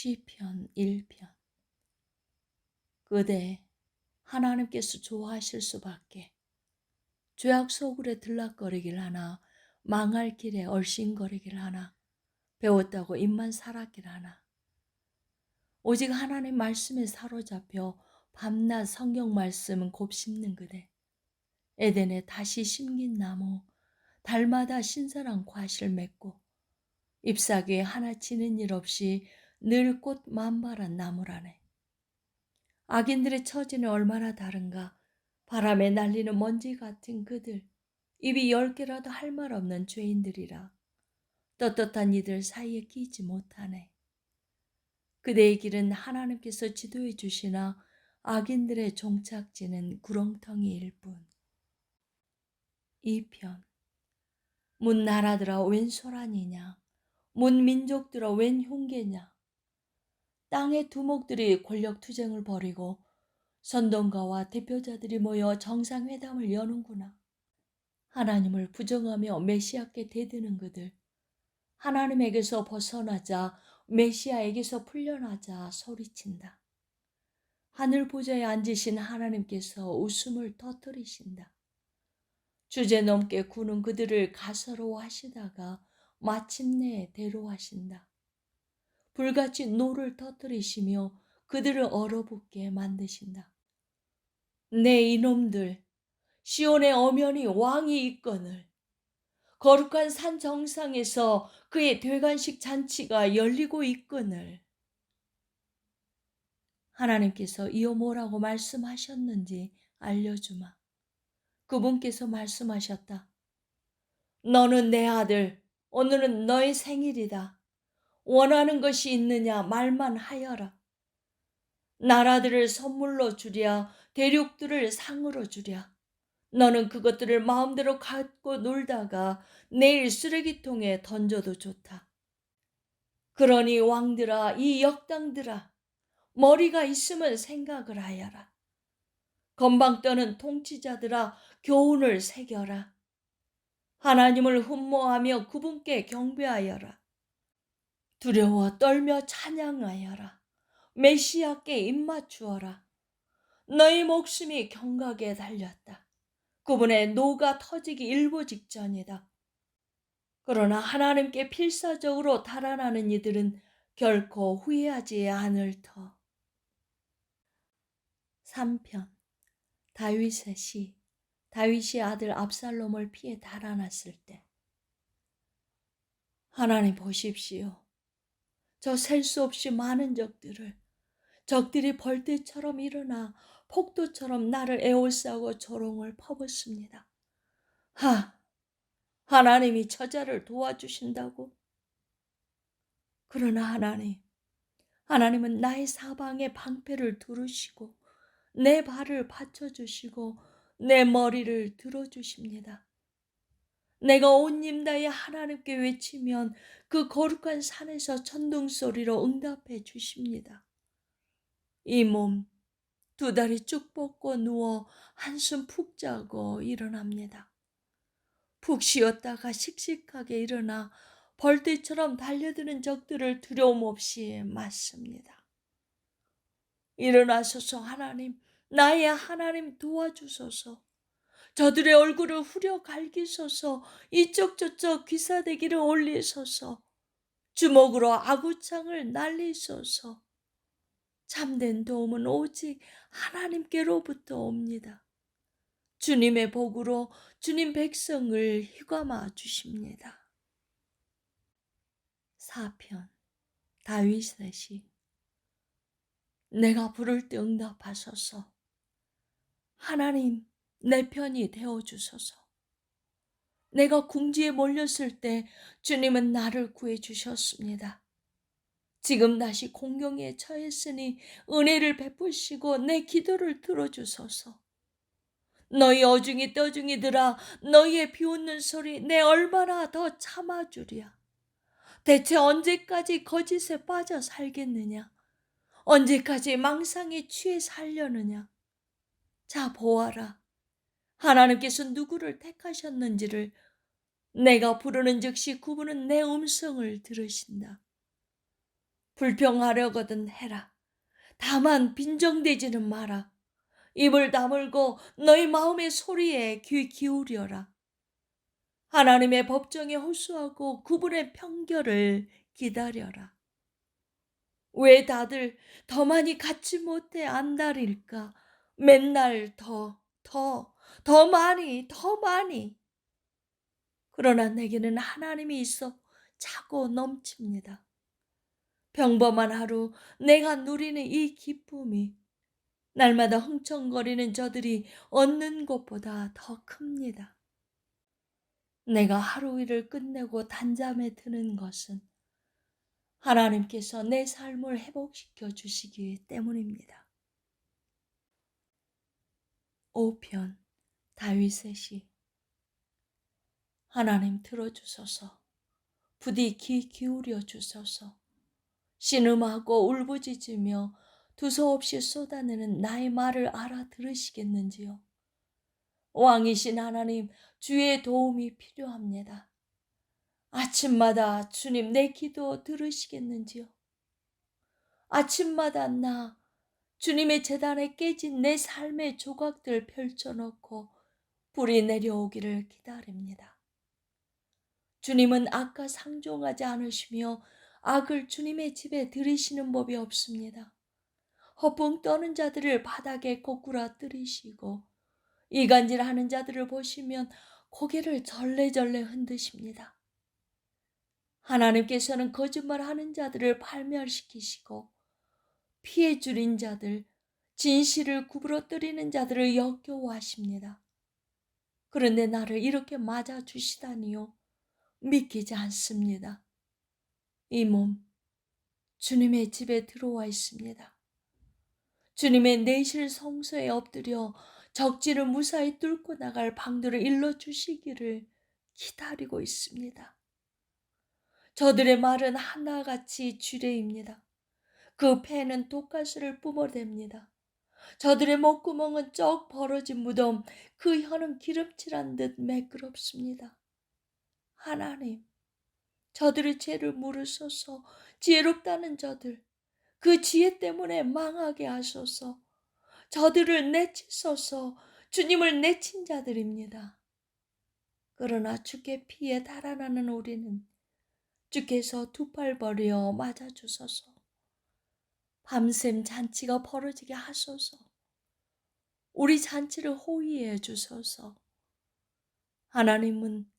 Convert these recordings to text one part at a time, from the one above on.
시편 1편. 그대 하나님께서 좋아하실 수밖에. 죄악 소굴에 들락거리길 하나, 망할 길에 얼씬거리길 하나, 배웠다고 입만 살았길 하나. 오직 하나님 말씀에 사로잡혀 밤낮 성경 말씀은 곱씹는 그대. 에덴에 다시 심긴 나무, 달마다 신선한 과실 맺고, 잎사귀에 하나 지는 일 없이 늘 꽃 만발한 나무라네. 악인들의 처지는 얼마나 다른가. 바람에 날리는 먼지 같은 그들, 입이 10개라도 할 말 없는 죄인들이라. 떳떳한 이들 사이에 끼지 못하네. 그대의 길은 하나님께서 지도해 주시나 악인들의 종착지는 구렁텅이일 뿐. 2편. 문 나라들아 웬 소란이냐, 문 민족들아 웬 흉계냐. 땅의 두목들이 권력 투쟁을 벌이고 선동가와 대표자들이 모여 정상회담을 여는구나. 하나님을 부정하며 메시아께 대드는 그들, 하나님에게서 벗어나자 메시아에게서 풀려나자 소리친다. 하늘 보좌에 앉으신 하나님께서 웃음을 터뜨리신다. 주제넘게 구는 그들을 가서로하시다가 마침내 대로하신다. 불같이 노를 터뜨리시며 그들을 얼어붙게 만드신다. 내 이놈들, 시온의 엄연히 왕이 있거늘 거룩한 산 정상에서 그의 되관식 잔치가 열리고 있거늘. 하나님께서 이어 뭐라고 말씀하셨는지 알려주마. 그분께서 말씀하셨다. 너는 내 아들, 오늘은 너의 생일이다. 원하는 것이 있느냐 말만 하여라. 나라들을 선물로 주랴, 대륙들을 상으로 주랴. 너는 그것들을 마음대로 갖고 놀다가 내일 쓰레기통에 던져도 좋다. 그러니 왕들아, 이 역당들아, 머리가 있으면 생각을 하여라. 건방 떠는 통치자들아, 교훈을 새겨라. 하나님을 흠모하며 그분께 경배하여라. 두려워 떨며 찬양하여라. 메시아께 입맞추어라. 너희 목숨이 경각에 달렸다. 그분의 노가 터지기 일보 직전이다. 그러나 하나님께 필사적으로 달아나는 이들은 결코 후회하지 않을 터. 3편. 다윗의 시. 다윗이 아들 압살롬을 피해 달아났을 때. 하나님 보십시오. 저 셀 수 없이 많은 적들이 벌떼처럼 일어나 폭도처럼 나를 에워싸고 조롱을 퍼붓습니다. 하나님이 저자를 도와주신다고? 그러나 하나님은 나의 사방에 방패를 두르시고 내 발을 받쳐주시고 내 머리를 들어주십니다. 내가 온 힘 다해 하나님께 외치면 그 거룩한 산에서 천둥소리로 응답해 주십니다. 이 몸, 2다리 쭉 뻗고 누워 한숨 푹 자고 일어납니다. 푹 쉬었다가 씩씩하게 일어나 벌떼처럼 달려드는 적들을 두려움 없이 맞습니다. 일어나소서 하나님, 나의 하나님 도와주소서. 저들의 얼굴을 후려 갈기소서. 이쪽 저쪽 귀사대기를 올리소서. 주먹으로 아구창을 날리소서. 참된 도움은 오직 하나님께로부터 옵니다. 주님의 복으로 주님 백성을 휘감아 주십니다. 4편. 다윗의 시. 내가 부를 때 응답하소서. 하나님, 내 편이 되어주소서. 내가 궁지에 몰렸을 때 주님은 나를 구해주셨습니다. 지금 다시 공경에 처했으니 은혜를 베푸시고 내 기도를 들어주소서. 너희 어중이 떠중이들아, 너희의 비웃는 소리 내 얼마나 더 참아주랴. 대체 언제까지 거짓에 빠져 살겠느냐? 언제까지 망상에 취해 살려느냐? 자, 보아라. 하나님께서 누구를 택하셨는지를. 내가 부르는 즉시 그분은 내 음성을 들으신다. 불평하려거든 해라. 다만 빈정대지는 마라. 입을 다물고 너희 마음의 소리에 귀 기울여라. 하나님의 법정에 호소하고 그분의 평결을 기다려라. 왜 다들 더 많이 갖지 못해 안달일까? 맨날 더 많이, 더 많이. 그러나 내게는 하나님이 있어 차고 넘칩니다. 평범한 하루 내가 누리는 이 기쁨이 날마다 흥청거리는 저들이 얻는 것보다 더 큽니다. 내가 하루 일을 끝내고 단잠에 드는 것은 하나님께서 내 삶을 회복시켜 주시기 때문입니다. 5편 다윗의 시. 하나님 들어주소서. 부디 귀 기울여 주소서. 신음하고 울부짖으며 두서없이 쏟아내는 나의 말을 알아들으시겠는지요. 왕이신 하나님, 주의 도움이 필요합니다. 아침마다 주님 내 기도 들으시겠는지요. 아침마다 나 주님의 제단에 깨진 내 삶의 조각들 펼쳐놓고 불이 내려오기를 기다립니다. 주님은 악과 상종하지 않으시며 악을 주님의 집에 들이시는 법이 없습니다. 허풍 떠는 자들을 바닥에 고꾸라뜨리시고 이간질하는 자들을 보시면 고개를 절레절레 흔드십니다. 하나님께서는 거짓말하는 자들을 팔멸시키시고 피해 줄인 자들, 진실을 구부러뜨리는 자들을 역겨워하십니다. 그런데 나를 이렇게 맞아주시다니요. 믿기지 않습니다. 이 몸 주님의 집에 들어와 있습니다. 주님의 내실 성소에 엎드려 적지를 무사히 뚫고 나갈 방도를 일러주시기를 기다리고 있습니다. 저들의 말은 하나같이 주례입니다. 그 폐는 독가스를 뿜어댑니다. 저들의 목구멍은 쩍 벌어진 무덤, 그 혀는 기름칠한 듯 매끄럽습니다. 하나님, 저들의 죄를 물으소서. 지혜롭다는 저들, 그 지혜 때문에 망하게 하소서. 저들을 내치소서. 주님을 내친 자들입니다. 그러나 주께 피에 달아나는 우리는 주께서 두 팔 벌여 맞아주소서. 밤샘 잔치가 벌어지게 하소서. 우리 잔치를 호위해 주소서. 하나님은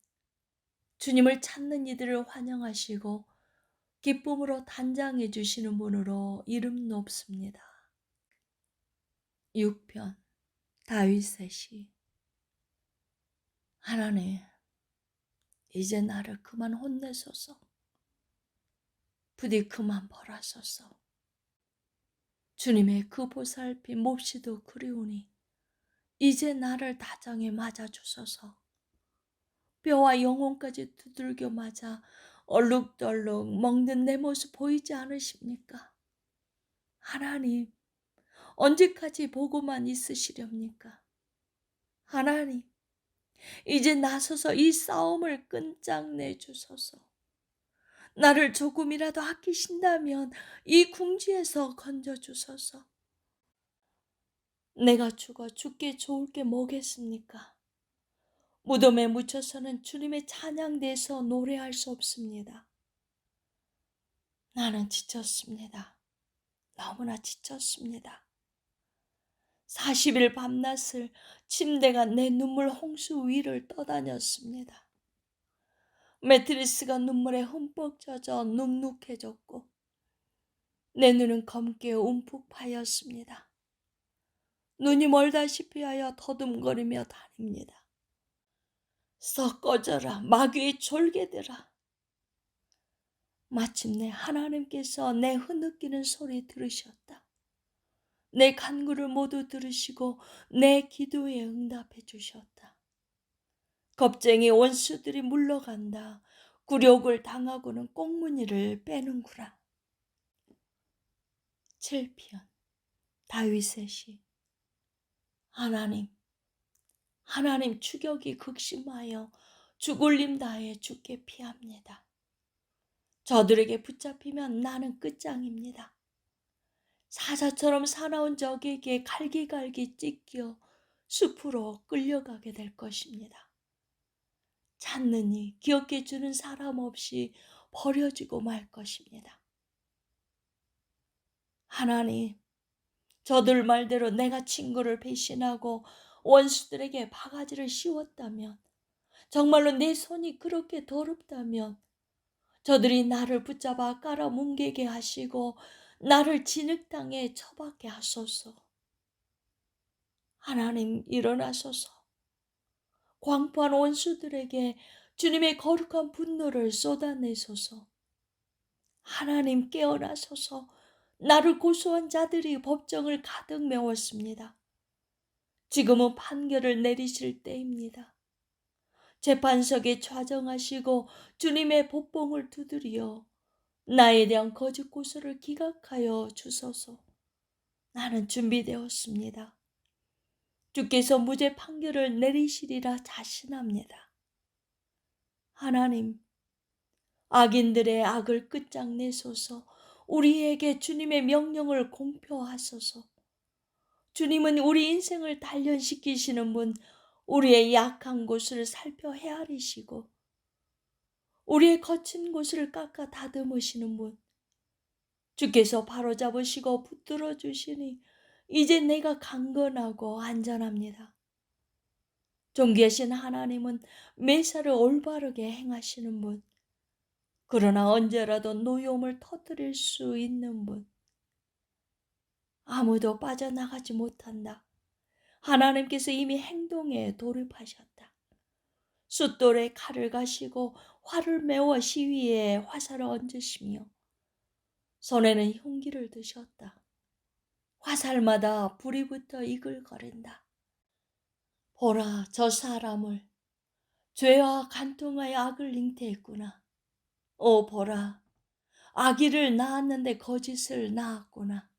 주님을 찾는 이들을 환영하시고 기쁨으로 단장해 주시는 분으로 이름 높습니다. 6편 다윗의 시. 하나님, 이제 나를 그만 혼내소서. 부디 그만 벌하소서. 주님의 그 보살핌 몹시도 그리우니 이제 나를 다정히 맞아주소서. 뼈와 영혼까지 두들겨 맞아 얼룩덜룩 먹는 내 모습 보이지 않으십니까? 하나님, 언제까지 보고만 있으시렵니까? 하나님, 이제 나서서 이 싸움을 끝장내 주소서. 나를 조금이라도 아끼신다면 이 궁지에서 건져주소서. 내가 죽어 죽게 좋을 게 뭐겠습니까? 무덤에 묻혀서는 주님의 찬양대에서 노래할 수 없습니다. 나는 지쳤습니다. 너무나 지쳤습니다. 40일 밤낮을 침대가 내 눈물 홍수 위를 떠다녔습니다. 매트리스가 눈물에 흠뻑 젖어 눅눅해졌고 내 눈은 검게 움푹 파였습니다. 눈이 멀다시피 하여 더듬거리며 다닙니다. 썩 꺼져라 마귀의 졸개들아. 마침내 하나님께서 내 흐느끼는 소리 들으셨다. 내 간구를 모두 들으시고 내 기도에 응답해 주셨다. 겁쟁이 원수들이 물러간다. 굴욕을 당하고는 꽁무니를 빼는구나. 7편 다윗의 시. 하나님 추격이 극심하여 죽을림 다해 주께 피합니다. 저들에게 붙잡히면 나는 끝장입니다. 사자처럼 사나운 적에게 갈기갈기 찢겨 숲으로 끌려가게 될 것입니다. 찾느니 기억해 주는 사람 없이 버려지고 말 것입니다. 하나님, 저들 말대로 내가 친구를 배신하고 원수들에게 바가지를 씌웠다면, 정말로 내 손이 그렇게 더럽다면 저들이 나를 붙잡아 깔아뭉개게 하시고 나를 진흙탕에 처박게 하소서. 하나님, 일어나소서. 광포한 원수들에게 주님의 거룩한 분노를 쏟아내소서. 하나님, 깨어나소서. 나를 고소한 자들이 법정을 가득 메웠습니다. 지금은 판결을 내리실 때입니다. 재판석에 좌정하시고 주님의 법봉을 두드려 나에 대한 거짓 고소를 기각하여 주소서. 나는 준비되었습니다. 주께서 무죄 판결을 내리시리라 자신합니다. 하나님, 악인들의 악을 끝장내소서. 우리에게 주님의 명령을 공표하소서. 주님은 우리 인생을 단련시키시는 분, 우리의 약한 곳을 살펴 헤아리시고 우리의 거친 곳을 깎아 다듬으시는 분, 주께서 바로잡으시고 붙들어 주시니 이제 내가 강건하고 안전합니다. 존귀하신 하나님은 매사를 올바르게 행하시는 분, 그러나 언제라도 노여움을 터뜨릴 수 있는 분, 아무도 빠져나가지 못한다. 하나님께서 이미 행동에 돌입하셨다. 숫돌에 칼을 가시고 활을 메워 시위에 화살을 얹으시며 손에는 흉기를 드셨다. 화살마다 불이 붙어 이글거린다. 보라, 저 사람을 죄와 간통하여 악을 잉태했구나. 오, 보라, 악의를 낳았는데 거짓을 낳았구나.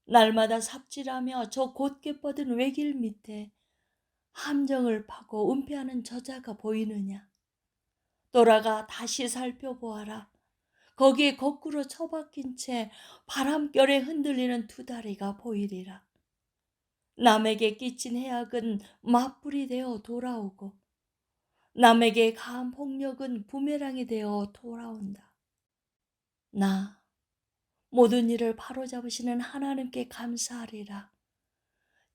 날마다 삽질하며 저 곧게 뻗은 외길 밑에 함정을 파고 은폐하는 저자가 보이느냐. 돌아가 다시 살펴보아라. 거기에 거꾸로 처박힌 채 바람결에 흔들리는 두 다리가 보이리라. 남에게 끼친 해악은 맞불이 되어 돌아오고 남에게 가한 폭력은 부메랑이 되어 돌아온다. 나 모든 일을 바로잡으시는 하나님께 감사하리라.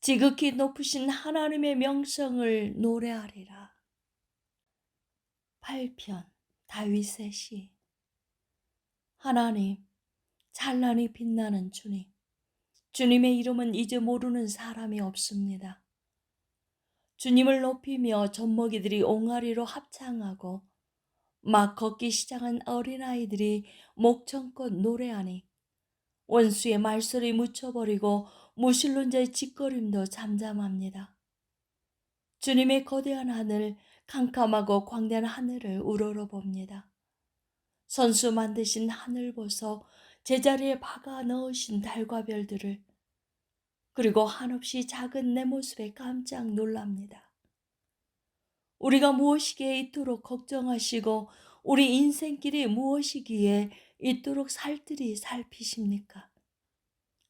지극히 높으신 하나님의 명성을 노래하리라. 8편 다윗의 시. 하나님, 찬란히 빛나는 주님, 주님의 이름은 이제 모르는 사람이 없습니다. 주님을 높이며 젖먹이들이 옹알이로 합창하고 막 걷기 시작한 어린아이들이 목청껏 노래하니 원수의 말소리 묻혀버리고 무신론자의 짓거림도 잠잠합니다. 주님의 거대한 하늘, 캄캄하고 광대한 하늘을 우러러봅니다. 선수 만드신 하늘 보소, 제자리에 박아 넣으신 달과 별들을, 그리고 한없이 작은 내 모습에 깜짝 놀랍니다. 우리가 무엇이기에 이토록 걱정하시고 우리 인생길이 무엇이기에 이토록 살뜰히 살피십니까?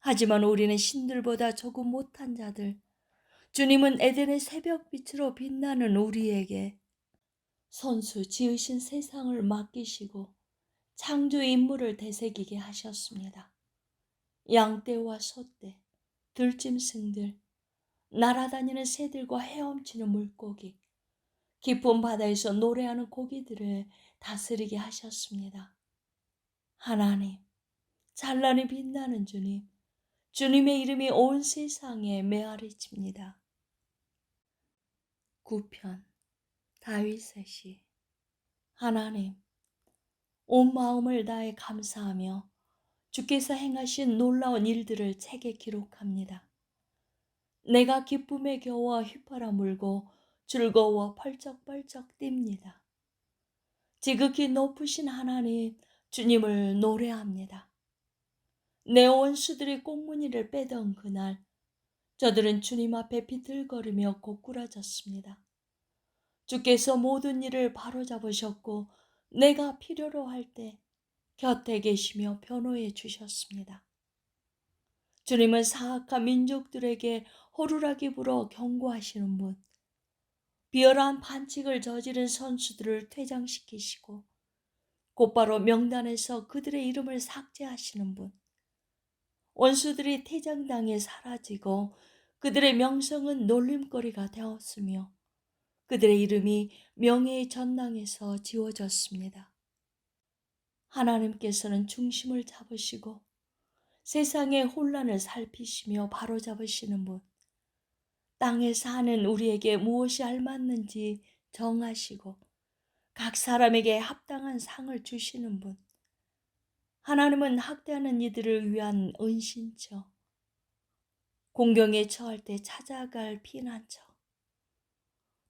하지만 우리는 신들보다 조금 못한 자들, 주님은 에덴의 새벽빛으로 빛나는 우리에게 선수 지으신 세상을 맡기시고 창조 인물을 되새기게 하셨습니다. 양떼와 소떼, 들짐승들, 날아다니는 새들과 헤엄치는 물고기, 깊은 바다에서 노래하는 고기들을 다스리게 하셨습니다. 하나님, 찬란히 빛나는 주님, 주님의 이름이 온 세상에 메아리칩니다. 9편 다윗의 시. 하나님, 온 마음을 다해 감사하며 주께서 행하신 놀라운 일들을 책에 기록합니다. 내가 기쁨에 겨워 휘파람 불고 즐거워 펄쩍펄쩍 뜁니다. 지극히 높으신 하나님, 주님을 노래합니다. 내 원수들이 꽁무니를 빼던 그날, 저들은 주님 앞에 비틀거리며 고꾸라졌습니다. 주께서 모든 일을 바로잡으셨고 내가 필요로 할 때 곁에 계시며 변호해 주셨습니다. 주님은 사악한 민족들에게 호루라기 불어 경고하시는 분, 비열한 반칙을 저지른 선수들을 퇴장시키시고 곧바로 명단에서 그들의 이름을 삭제하시는 분, 원수들이 퇴장당해 사라지고 그들의 명성은 놀림거리가 되었으며 그들의 이름이 명예의 전당에서 지워졌습니다. 하나님께서는 중심을 잡으시고 세상의 혼란을 살피시며 바로잡으시는 분, 땅에 사는 우리에게 무엇이 알맞는지 정하시고 각 사람에게 합당한 상을 주시는 분, 하나님은 학대하는 이들을 위한 은신처, 공경에 처할 때 찾아갈 피난처,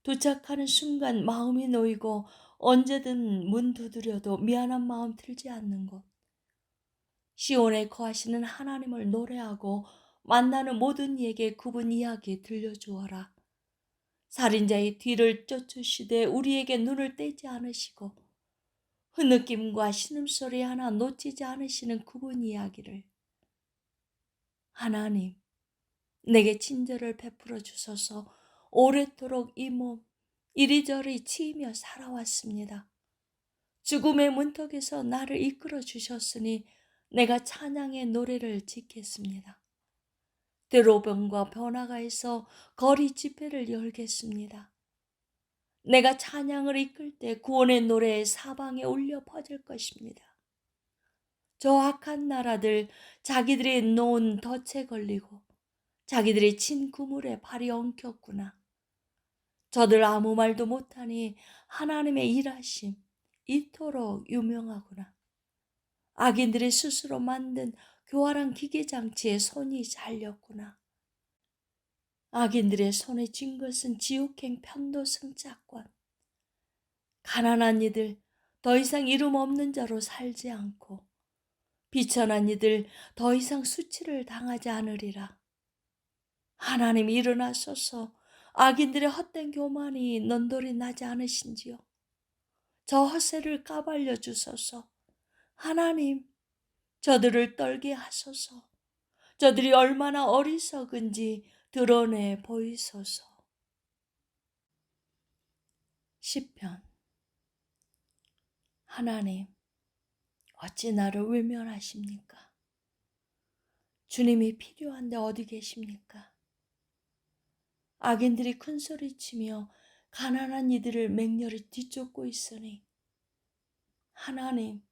도착하는 순간 마음이 놓이고 언제든 문 두드려도 미안한 마음 들지 않는 곳, 시온에 거하시는 하나님을 노래하고 만나는 모든 이에게 그분 이야기 들려주어라. 살인자의 뒤를 쫓으시되 우리에게 눈을 떼지 않으시고 흐느낌과 신음소리 하나 놓치지 않으시는 그분 이야기를, 하나님, 내게 친절을 베풀어 주소서. 오래도록 이 몸 이리저리 치이며 살아왔습니다. 죽음의 문턱에서 나를 이끌어 주셨으니 내가 찬양의 노래를 짓겠습니다. 대로변과 번화가에서 거리 집회를 열겠습니다. 내가 찬양을 이끌 때 구원의 노래 사방에 울려 퍼질 것입니다. 저 악한 나라들, 자기들이 놓은 덫에 걸리고 자기들이 친 그물에 발이 엉켰구나. 저들 아무 말도 못하니 하나님의 일하심 이토록 유명하구나. 악인들이 스스로 만든 교활한 기계장치에 손이 잘렸구나. 악인들의 손에 쥔 것은 지옥행 편도승차권. 가난한 이들 더 이상 이름 없는 자로 살지 않고 비천한 이들 더 이상 수치를 당하지 않으리라. 하나님 일어나소서. 악인들의 헛된 교만이 넌돌이 나지 않으신지요. 저 헛새를 까발려 주소서. 하나님, 저들을 떨게 하소서. 저들이 얼마나 어리석은지 드러내 보이소서. 시편. 하나님, 어찌 나를 외면하십니까? 주님이 필요한데 어디 계십니까? 악인들이 큰 소리치며 가난한 이들을 맹렬히 뒤쫓고 있으니 하나님,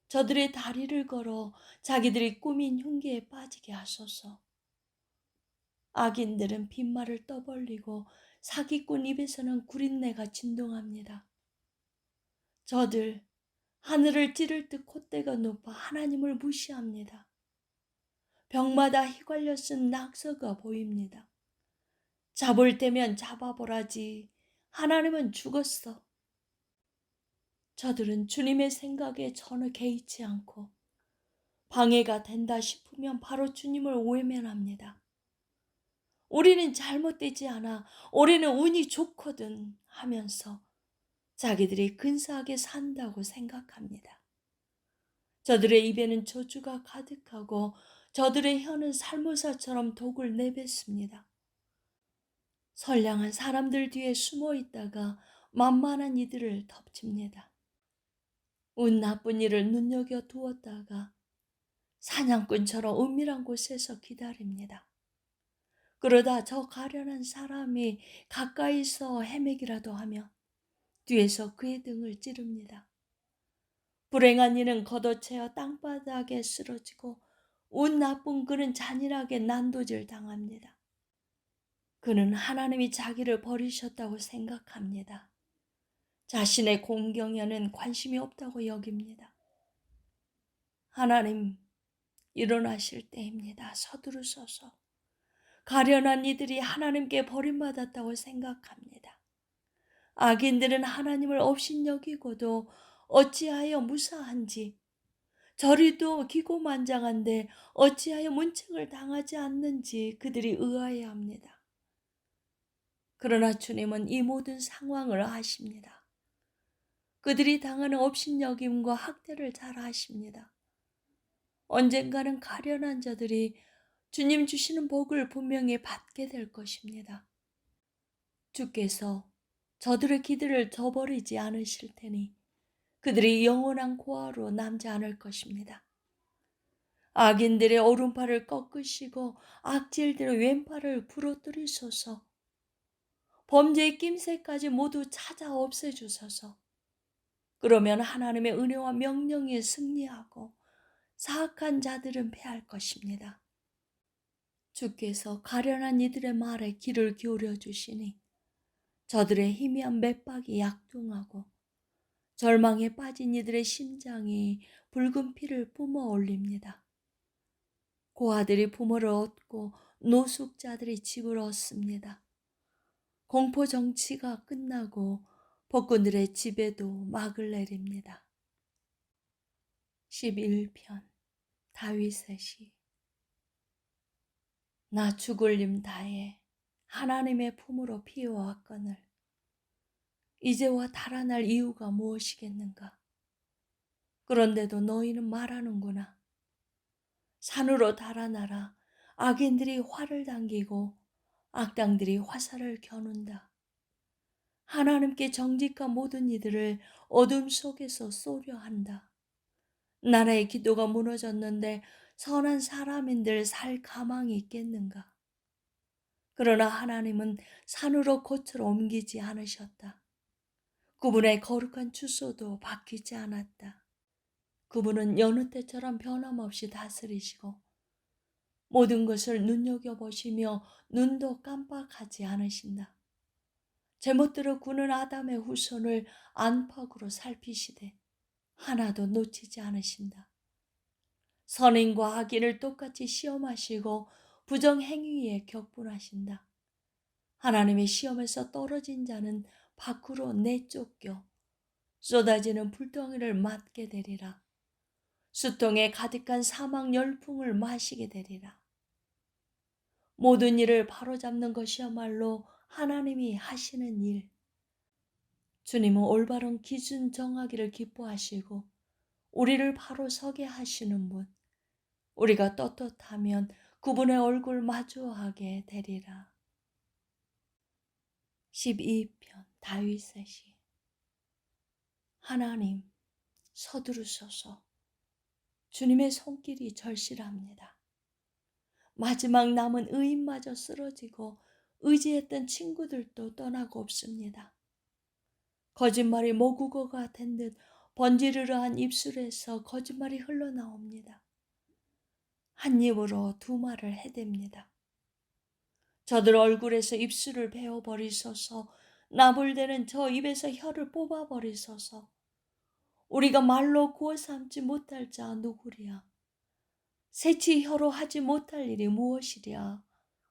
저들의 다리를 걸어 자기들이 꾸민 흉계에 빠지게 하소서. 악인들은 빈말을 떠벌리고 사기꾼 입에서는 구린내가 진동합니다. 저들 하늘을 찌를 듯 콧대가 높아 하나님을 무시합니다. 벽마다 휘갈려 쓴 낙서가 보입니다. 잡을 때면 잡아보라지. 하나님은 죽었어. 저들은 주님의 생각에 전혀 개의치 않고 방해가 된다 싶으면 바로 주님을 외면합니다. 우리는 잘못되지 않아, 우리는 운이 좋거든 하면서 자기들이 근사하게 산다고 생각합니다. 저들의 입에는 저주가 가득하고 저들의 혀는 살모사처럼 독을 내뱉습니다. 선량한 사람들 뒤에 숨어 있다가 만만한 이들을 덮칩니다. 운 나쁜 일을 눈여겨 두었다가 사냥꾼처럼 은밀한 곳에서 기다립니다. 그러다 저 가련한 사람이 가까이서 헤매기라도 하며 뒤에서 그의 등을 찌릅니다. 불행한 이는 걷어채어 땅바닥에 쓰러지고 운 나쁜 그는 잔인하게 난도질 당합니다. 그는 하나님이 자기를 버리셨다고 생각합니다. 자신의 공경에는 관심이 없다고 여깁니다. 하나님, 일어나실 때입니다. 서두르소서. 가련한 이들이 하나님께 버림받았다고 생각합니다. 악인들은 하나님을 업신여기고도 어찌하여 무사한지, 저리도 기고만장한데 어찌하여 문책을 당하지 않는지 그들이 의아해합니다. 그러나 주님은 이 모든 상황을 아십니다. 그들이 당하는 업신여김과 학대를 잘 아십니다. 언젠가는 가련한 자들이 주님 주시는 복을 분명히 받게 될 것입니다. 주께서 저들의 기들을 저버리지 않으실 테니 그들이 영원한 고아로 남지 않을 것입니다. 악인들의 오른팔을 꺾으시고 악질들의 왼팔을 부러뜨리소서. 범죄의 낌새까지 모두 찾아 없애주소서. 그러면 하나님의 은혜와 명령에 승리하고 사악한 자들은 패할 것입니다. 주께서 가련한 이들의 말에 귀를 기울여 주시니 저들의 희미한 맥박이 약동하고 절망에 빠진 이들의 심장이 붉은 피를 뿜어 올립니다. 고아들이 부모를 얻고 노숙자들이 집을 얻습니다. 공포 정치가 끝나고 복군들의 집에도 막을 내립니다. 11편 다윗의 시. 나 죽을림 다해 하나님의 품으로 피워왔거늘 이제와 달아날 이유가 무엇이겠는가? 그런데도 너희는 말하는구나. 산으로 달아나라. 악인들이 활을 당기고 악당들이 화살을 겨눈다. 하나님께 정직한 모든 이들을 어둠 속에서 쏘려 한다. 나라의 기도가 무너졌는데 선한 사람인들 살 가망이 있겠는가? 그러나 하나님은 산으로 고초를 옮기지 않으셨다. 그분의 거룩한 주소도 바뀌지 않았다. 그분은 여느 때처럼 변함없이 다스리시고 모든 것을 눈여겨보시며 눈도 깜빡하지 않으신다. 제멋대로 구는 아담의 후손을 안팎으로 살피시되 하나도 놓치지 않으신다. 선인과 악인을 똑같이 시험하시고 부정행위에 격분하신다. 하나님의 시험에서 떨어진 자는 밖으로 내쫓겨 쏟아지는 불덩이를 맞게 되리라. 수통에 가득한 사막 열풍을 마시게 되리라. 모든 일을 바로잡는 것이야말로 하나님이 하시는 일. 주님은 올바른 기준 정하기를 기뻐하시고 우리를 바로 서게 하시는 분. 우리가 떳떳하면 그분의 얼굴 마주하게 되리라. 12편 다윗의 시. 하나님 서두르소서. 주님의 손길이 절실합니다. 마지막 남은 의인마저 쓰러지고 의지했던 친구들도 떠나고 없습니다. 거짓말이 모국어가 된 듯 번지르르한 입술에서 거짓말이 흘러나옵니다. 한 입으로 두 말을 해댑니다. 저들 얼굴에서 입술을 베어버리소서. 나불대는 저 입에서 혀를 뽑아버리소서. 우리가 말로 구워 삼지 못할 자 누구랴? 새치 혀로 하지 못할 일이 무엇이랴?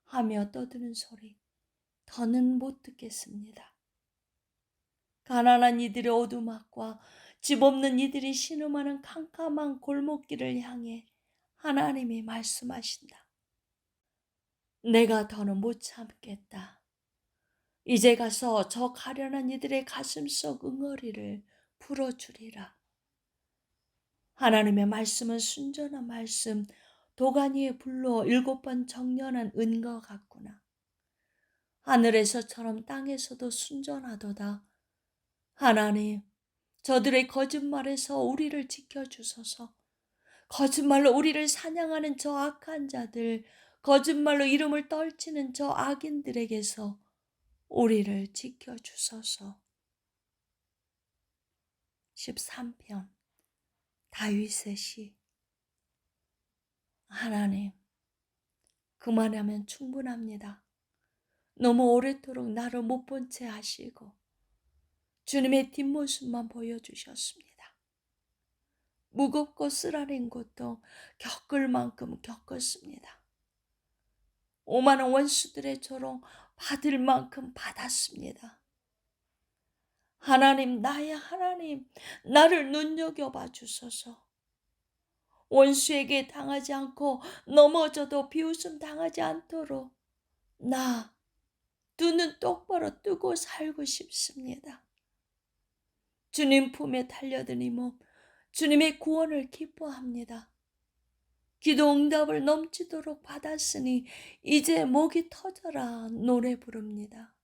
하며 떠드는 소리 더는 못 듣겠습니다. 가난한 이들의 오두막과 집 없는 이들이 신음하는 캄캄한 골목길을 향해 하나님이 말씀하신다. 내가 더는 못 참겠다. 이제 가서 저 가련한 이들의 가슴 속 응어리를 풀어주리라. 하나님의 말씀은 순전한 말씀, 도가니의 불로 7번 정련한 은과 같구나. 하늘에서처럼 땅에서도 순전하도다. 하나님, 저들의 거짓말에서 우리를 지켜주소서. 거짓말로 우리를 사냥하는 저 악한 자들, 거짓말로 이름을 떨치는 저 악인들에게서 우리를 지켜주소서. 13편 다윗의 시. 하나님, 그만하면 충분합니다. 너무 오래도록 나를 못 본 채 하시고 주님의 뒷모습만 보여주셨습니다. 무겁고 쓰라린 고통 겪을 만큼 겪었습니다. 오만한 원수들의 조롱 받을 만큼 받았습니다. 하나님, 나의 하나님, 나를 눈여겨봐 주소서. 원수에게 당하지 않고 넘어져도 비웃음 당하지 않도록 나 두 눈 똑바로 뜨고 살고 싶습니다. 주님 품에 달려드니 몸, 주님의 구원을 기뻐합니다. 기도 응답을 넘치도록 받았으니 이제 목이 터져라 노래 부릅니다.